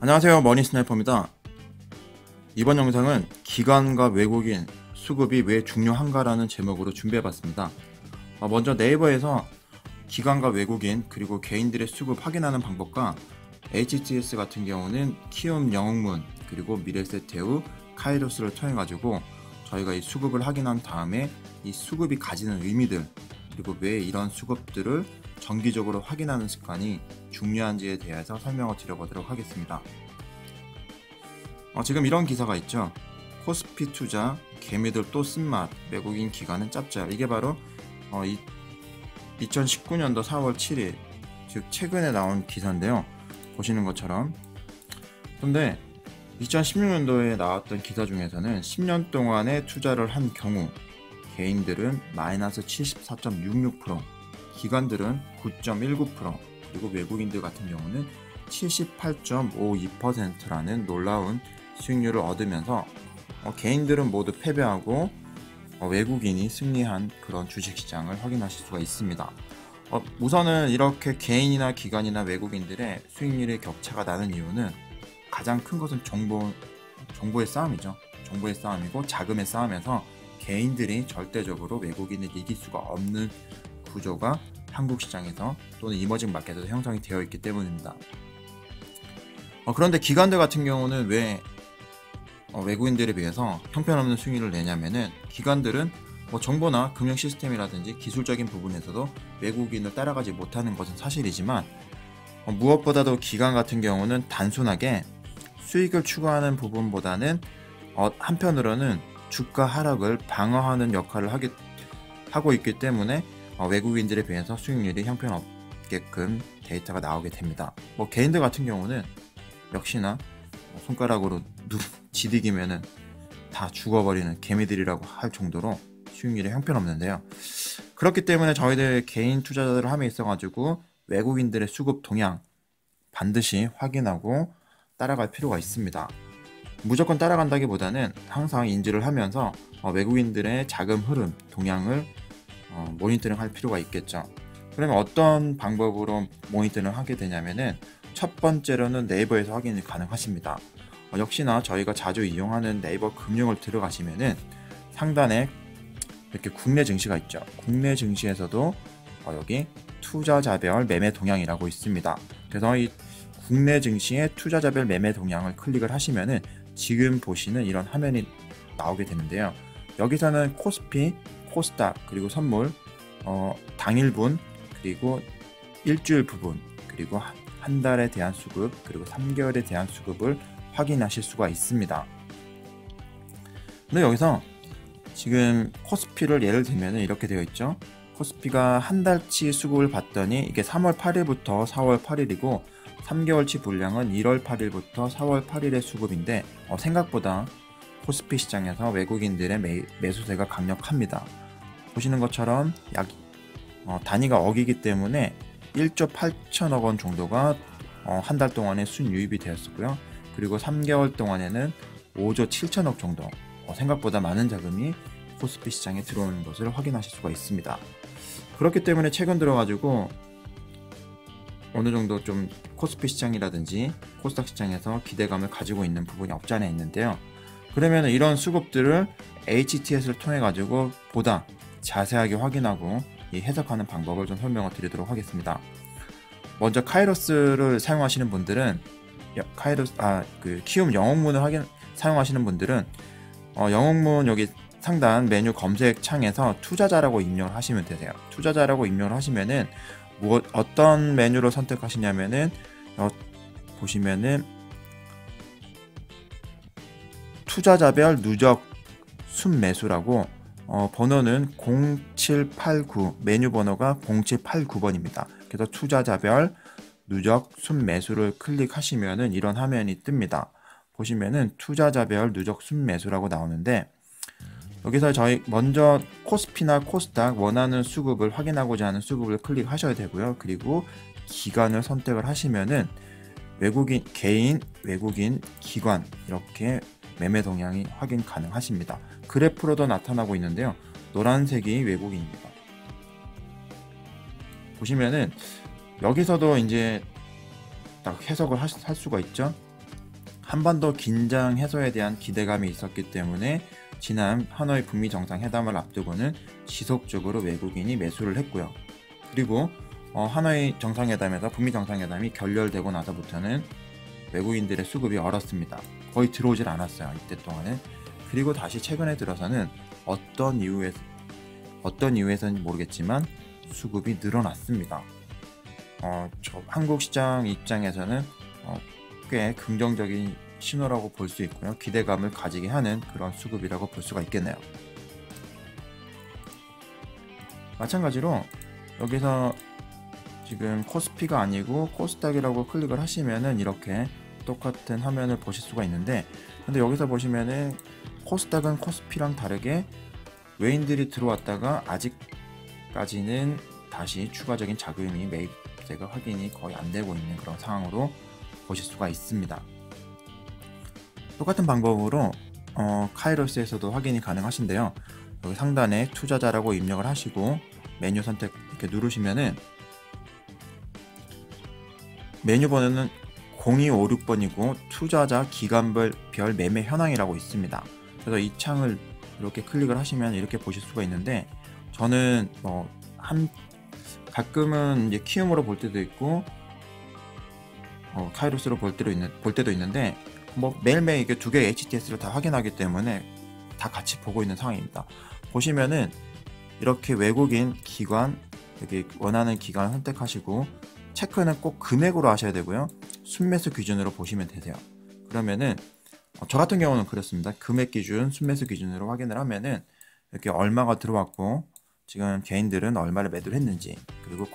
안녕하세요, 머니스나이퍼입니다. 이번 영상은 기관과 외국인 수급이 왜 중요한가라는 제목으로 준비해봤습니다. 먼저 네이버에서 기관과 외국인 그리고 개인들의 수급 확인하는 방법과 HTS 같은 경우는 키움 영웅문 그리고 미래세테우 카이로스를 통해 가지고 저희가 이 수급을 확인한 다음에 이 수급이 가지는 의미들, 그리고 왜 이런 수급들을 정기적으로 확인하는 습관이 중요한지에 대해서 설명을 드려보도록 하겠습니다. 지금 이런 기사가 있죠. 코스피 투자, 개미들 또 쓴맛, 외국인 기관은 짭짤. 이게 바로 2019년도 4월 7일, 즉 최근에 나온 기사인데요. 보시는 것처럼. 근데 2016년도에 나왔던 기사 중에서는 10년 동안의 투자를 한 경우 개인들은 마이너스 74.66%, 기관들은 9.19%, 그리고 외국인들 같은 경우는 78.52%라는 놀라운 수익률을 얻으면서 개인들은 모두 패배하고 외국인이 승리한 그런 주식시장을 확인하실 수가 있습니다. 우선은 이렇게 개인이나 기관이나 외국인들의 수익률의 격차가 나는 이유는 가장 큰 것은 정보의 싸움이죠. 정보의 싸움이고 자금의 싸움에서 개인들이 절대적으로 외국인을 이길 수가 없는 구조가 한국 시장에서 또는 이머징 마켓에서 형성이 되어 있기 때문입니다. 그런데 기관들 같은 경우는 왜 외국인들에 비해서 형편없는 수익률을 내냐면은, 기관들은 정보나 금융 시스템이라든지 기술적인 부분에서도 외국인을 따라가지 못하는 것은 사실이지만, 무엇보다도 기관 같은 경우는 단순하게 수익을 추구하는 부분보다는 한편으로는 주가 하락을 방어하는 역할을 하고 있기 때문에 외국인들에 비해서 수익률이 형편없게끔 데이터가 나오게 됩니다. 개인들 같은 경우는 역시나 손가락으로 지디기면은 다 죽어버리는 개미들이라고 할 정도로 수익률이 형편없는데요. 그렇기 때문에 저희들 개인 투자자들을 함에 있어가지고 외국인들의 수급 동향 반드시 확인하고 따라갈 필요가 있습니다. 무조건 따라간다기보다는 항상 인지를 하면서 외국인들의 자금 흐름 동향을 모니터링 할 필요가 있겠죠. 그러면 어떤 방법으로 모니터링을 하게 되냐면은, 첫 번째로는 네이버에서 확인이 가능하십니다. 역시나 저희가 자주 이용하는 네이버 금융을 들어가시면은 상단에 이렇게 국내 증시가 있죠. 국내 증시에서도 여기 투자자별 매매 동향이라고 있습니다. 그래서 이 국내 증시의 투자자별 매매 동향을 클릭을 하시면은 지금 보시는 이런 화면이 나오게 되는데요. 여기서는 코스피, 코스닥, 그리고 선물, 당일분, 그리고 일주일 부분, 그리고 한 달에 대한 수급, 그리고 3개월에 대한 수급을 확인하실 수가 있습니다. 근데 여기서 지금 코스피를 예를 들면 이렇게 되어 있죠. 코스피가 한 달치 수급을 봤더니 이게 3월 8일부터 4월 8일이고 3개월치 분량은 1월 8일부터 4월 8일의 수급인데, 생각보다 코스피 시장에서 외국인들의 매수세가 강력합니다. 보시는 것처럼 단위가 억이기 때문에 1조 8천억 원 정도가 한 달 동안에 순유입이 되었었고요. 그리고 3개월 동안에는 5조 7천억 정도, 생각보다 많은 자금이 코스피 시장에 들어오는 것을 확인하실 수가 있습니다. 그렇기 때문에 최근 들어가지고 어느 정도 좀 코스피 시장이라든지 코스닥 시장에서 기대감을 가지고 있는 부분이 없지 않아 있는데요. 그러면 이런 수급들을 HTS를 통해 가지고 보다 자세하게 확인하고 해석하는 방법을 좀 설명을 드리도록 하겠습니다. 먼저 카이로스를 사용하시는 분들은 키움 영웅문을 사용하시는 분들은 영웅문 여기 상단 메뉴 검색 창에서 투자자라고 입력을 하시면 되세요. 투자자라고 입력을 하시면은 어떤 메뉴를 선택하시냐면은 보시면은 투자자별 누적 순매수라고 번호는 0789, 메뉴 번호가 0789번입니다. 그래서 투자자별 누적 순매수를 클릭하시면은 이런 화면이 뜹니다. 보시면은 투자자별 누적 순매수라고 나오는데, 여기서 저희 먼저 코스피나 코스닥 원하는 수급을 확인하고자 하는 수급을 클릭하셔야 되고요. 그리고 기관을 선택을 하시면은 외국인, 개인, 외국인, 기관 이렇게 매매 동향이 확인 가능하십니다. 그래프로도 나타나고 있는데요. 노란색이 외국인입니다. 보시면은 여기서도 이제 딱 해석을 할 수가 있죠. 한반도 긴장 해소에 대한 기대감이 있었기 때문에 지난 하노이 북미 정상회담을 앞두고는 지속적으로 외국인이 매수를 했고요. 그리고 하노이 정상회담에서 북미 정상회담이 결렬되고 나서부터는 외국인들의 수급이 얼었습니다. 거의 들어오질 않았어요, 이때 동안은. 그리고 다시 최근에 들어서는 어떤 이유에서인지 모르겠지만 수급이 늘어났습니다. 한국 시장 입장에서는 꽤 긍정적인 신호라고 볼 수 있고요. 기대감을 가지게 하는 그런 수급이라고 볼 수가 있겠네요. 마찬가지로 여기서 지금 코스피가 아니고 코스닥이라고 클릭을 하시면은 이렇게 똑같은 화면을 보실 수가 있는데, 근데 여기서 보시면은 코스닥은 코스피랑 다르게 외인들이 들어왔다가 아직까지는 다시 추가적인 자금이 매입세가 확인이 거의 안 되고 있는 그런 상황으로 보실 수가 있습니다. 똑같은 방법으로 카이로스에서도 확인이 가능하신데요. 여기 상단에 투자자라고 입력을 하시고 메뉴 선택 이렇게 누르시면은 메뉴 번호는 0256번이고 투자자 기간별 매매 현황이라고 있습니다. 그래서 이 창을 이렇게 클릭을 하시면 이렇게 보실 수가 있는데, 저는 가끔은 이제 키움으로 볼 때도 있고 카이로스로 볼 때도 있는데 매일매일 이게 두 개의 HTS를 다 확인하기 때문에 다 같이 보고 있는 상황입니다. 보시면은 이렇게 외국인 기관, 여기 원하는 기관을 선택하시고 체크는 꼭 금액으로 하셔야 되고요. 순매수 기준으로 보시면 되세요. 그러면은 저 같은 경우는 그렇습니다. 금액 기준, 순매수 기준으로 확인을 하면은 이렇게 얼마가 들어왔고 지금 개인들은 얼마를 매도를 했는지, 그리고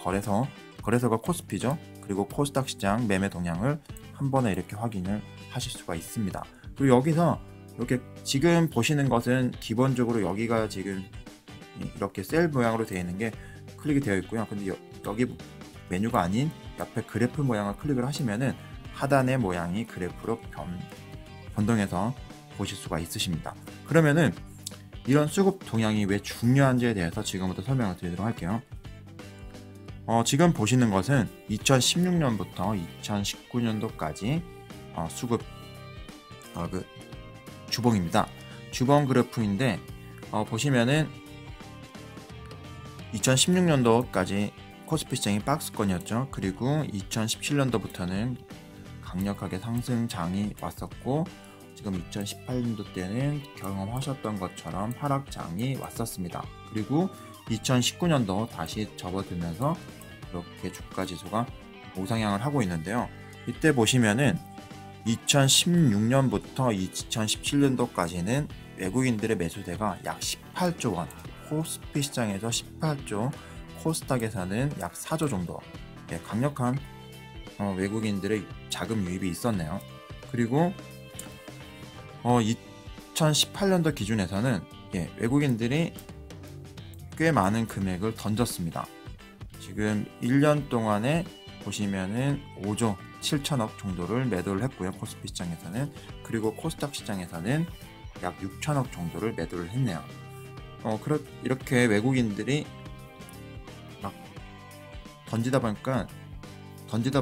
거래소가 코스피죠. 그리고 코스닥 시장 매매 동향을 한 번에 이렇게 확인을 하실 수가 있습니다. 그리고 여기서 이렇게 지금 보시는 것은 기본적으로 여기가 지금 이렇게 셀 모양으로 되어 있는 게 클릭이 되어 있고요. 근데 여기 메뉴가 아닌 옆에 그래프 모양을 클릭을 하시면은 하단의 모양이 그래프로 변동해서 보실 수가 있으십니다. 그러면은 이런 수급 동향이 왜 중요한지에 대해서 지금부터 설명을 드리도록 할게요. 지금 보시는 것은 2016년부터 2019년도까지 수급 주봉입니다. 주봉 그래프인데 보시면은 2016년도까지 코스피 시장이 박스권이었죠. 그리고 2017년도부터는 강력하게 상승장이 왔었고, 지금 2018년도 때는 경험하셨던 것처럼 하락장이 왔었습니다. 그리고 2019년도 다시 접어들면서 이렇게 주가지수가 우상향을 하고 있는데요. 이때 보시면은 2016년부터 2017년도까지는 외국인들의 매수대가 약 18조 원, 코스피 시장에서 18조, 코스닥에서는 약 4조 정도 강력한 외국인들의 자금 유입이 있었네요. 그리고 2018년도 기준에서는 외국인들이 꽤 많은 금액을 던졌습니다. 지금 1년 동안에 보시면은 5조 7천억 정도를 매도를 했고요. 코스피 시장에서는. 그리고 코스닥 시장에서는 약 6천억 정도를 매도를 했네요. 이렇게 외국인들이 막 던지다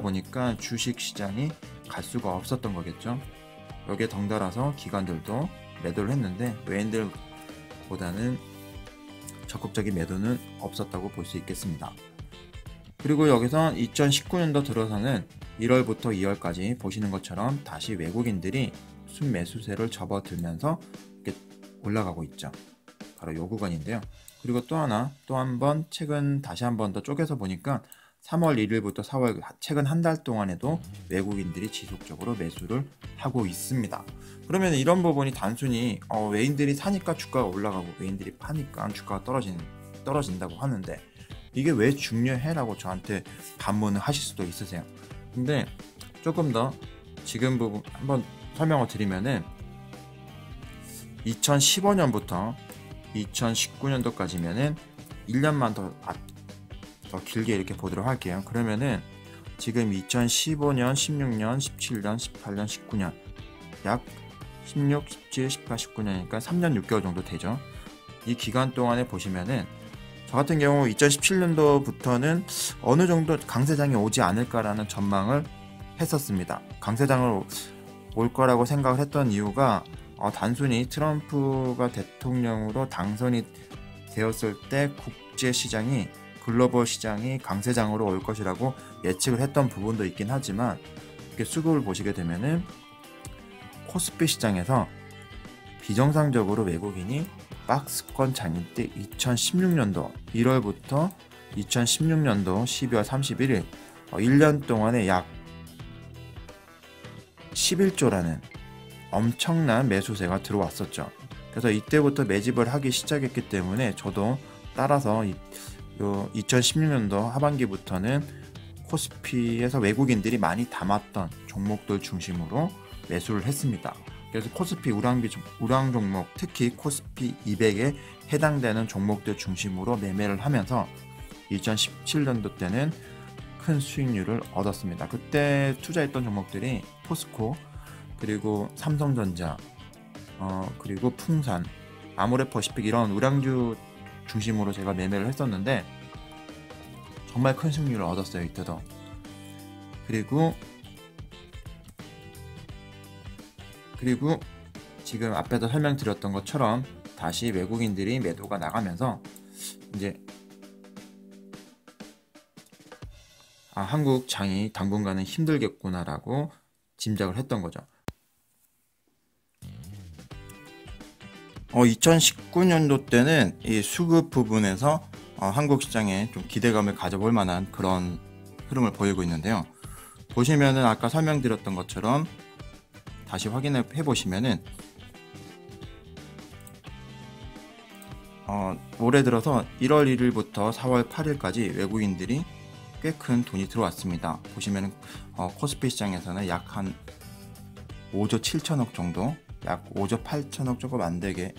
보니까 주식 시장이 갈 수가 없었던 거겠죠. 여기에 덩달아서 기관들도 매도를 했는데 외인들보다는 적극적인 매도는 없었다고 볼 수 있겠습니다. 그리고 여기서 2019년도 들어서는 1월부터 2월까지 보시는 것처럼 다시 외국인들이 순매수세를 접어들면서 이렇게 올라가고 있죠. 바로 요 구간인데요. 그리고 또 한 번 최근 다시 한 번 더 쪼개서 보니까 3월 1일부터 4월 최근 한 달 동안에도 외국인들이 지속적으로 매수를 하고 있습니다. 그러면 이런 부분이 단순히 외인들이 사니까 주가가 올라가고 외인들이 파니까 주가가 떨어진다고 하는데 이게 왜 중요해? 라고 저한테 반문을 하실 수도 있으세요. 근데 조금 더 지금 부분 한번 설명을 드리면은 2015년부터 2019년도까지면은 1년만 더 길게 이렇게 보도록 할게요. 그러면은 지금 2015년, 16년, 17년, 18년, 19년 약 16, 17, 18, 19년이니까 3년 6개월 정도 되죠. 이 기간 동안에 보시면은 저 같은 경우 2017년도부터는 어느 정도 강세장이 오지 않을까라는 전망을 했었습니다. 강세장을 올 거라고 생각을 했던 이유가 단순히 트럼프가 대통령으로 당선이 되었을 때 국제 시장이 글로벌 시장이 강세장으로 올 것이라고 예측을 했던 부분도 있긴 하지만 이렇게 수급을 보시게 되면은 코스피 시장에서 비정상적으로 외국인이 박스권 장일 때 2016년도 1월부터 2016년도 12월 31일 1년 동안에 약 11조라는 엄청난 매수세가 들어왔었죠. 그래서 이때부터 매집을 하기 시작했기 때문에 저도 따라서 2016년도 하반기부터는 코스피에서 외국인들이 많이 담았던 종목들 중심으로 매수를 했습니다. 그래서 코스피 우량 종목, 특히 코스피 200에 해당되는 종목들 중심으로 매매를 하면서 2017년도 때는 큰 수익률을 얻었습니다. 그때 투자했던 종목들이 포스코, 그리고 삼성전자, 그리고 풍산, 아모레퍼시픽 이런 우량주 중심으로 제가 매매를 했었는데 정말 큰 수익률을 얻었어요. 이때도. 그리고 지금 앞에서 설명드렸던 것처럼 다시 외국인들이 매도가 나가면서 이제 한국 장이 당분간은 힘들겠구나라고 짐작을 했던 거죠. 2019년도 때는 이 수급 부분에서 한국 시장에 좀 기대감을 가져볼 만한 그런 흐름을 보이고 있는데요. 보시면은 아까 설명드렸던 것처럼 다시 확인해 보시면은 올해 들어서 1월 1일부터 4월 8일까지 외국인들이 꽤 큰 돈이 들어왔습니다. 보시면은 코스피 시장에서는 약 한 5조 7천억 정도, 약 5조 8천억 조금 안 되게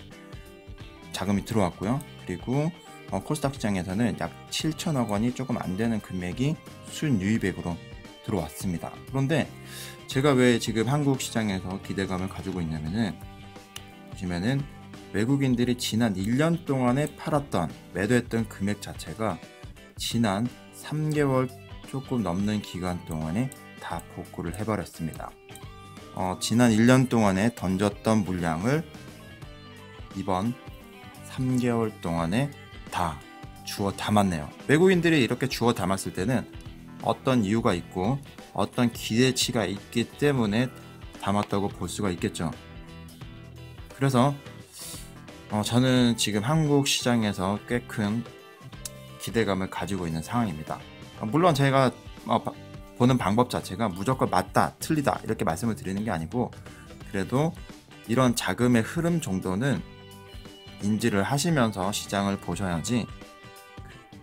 자금이 들어왔고요. 그리고 코스닥 시장에서는 약 7천억 원이 조금 안 되는 금액이 순유입액으로 들어왔습니다. 그런데 제가 왜 지금 한국 시장에서 기대감을 가지고 있냐면은 보시면은 외국인들이 지난 1년 동안에 팔았던 매도했던 금액 자체가 지난 3개월 조금 넘는 기간 동안에 다 복구를 해버렸습니다. 지난 1년 동안에 던졌던 물량을 이번 3개월 동안에 다 주워 담았네요. 외국인들이 이렇게 주워 담았을 때는 어떤 이유가 있고 어떤 기대치가 있기 때문에 담았다고 볼 수가 있겠죠. 그래서 저는 지금 한국 시장에서 꽤 큰 기대감을 가지고 있는 상황입니다. 물론 제가 보는 방법 자체가 무조건 맞다, 틀리다 이렇게 말씀을 드리는 게 아니고 그래도 이런 자금의 흐름 정도는 인지를 하시면서 시장을 보셔야지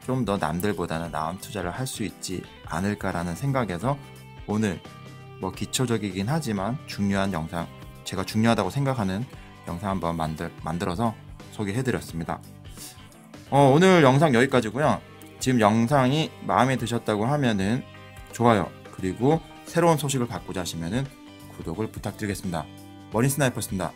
좀 더 남들보다는 나은 투자를 할 수 있지 않을까라는 생각에서 오늘 기초적이긴 하지만 중요한 영상, 제가 중요하다고 생각하는 영상 한번 만들어서 소개해드렸습니다. 오늘 영상 여기까지고요. 지금 영상이 마음에 드셨다고 하면은 좋아요, 그리고 새로운 소식을 받고자 하시면은 구독을 부탁드리겠습니다. 머니스나이퍼였습니다.